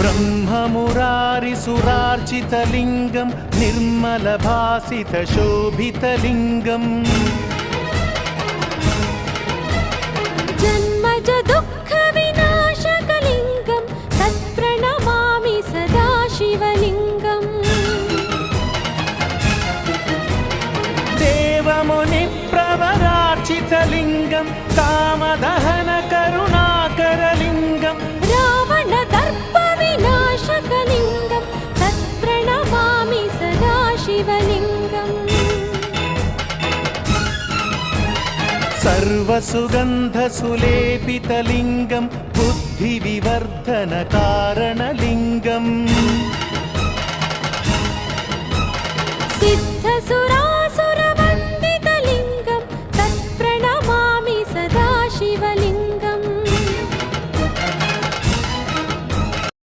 ब्रह्ममुरारिसुरार्चितलिङ्गं निर्मलभासितशोभितलिङ्गम् जन्मज दुःखविनाशकलिङ्गं तत्प्रणमामि सदा शिवलिङ्गम् देवमुनिप्रवरार्चितलिङ्गं कामदहनकरुणाकरलिङ्गं रावणदर्पविनाशकलिङ्गं तत्प्रणमामि सदा शिवलिङ्गम् सर्वसुगन्धसुलेपितलिङ्गं बुद्धिविवर्धनकारणलिङ्गम् सिद्धसुरा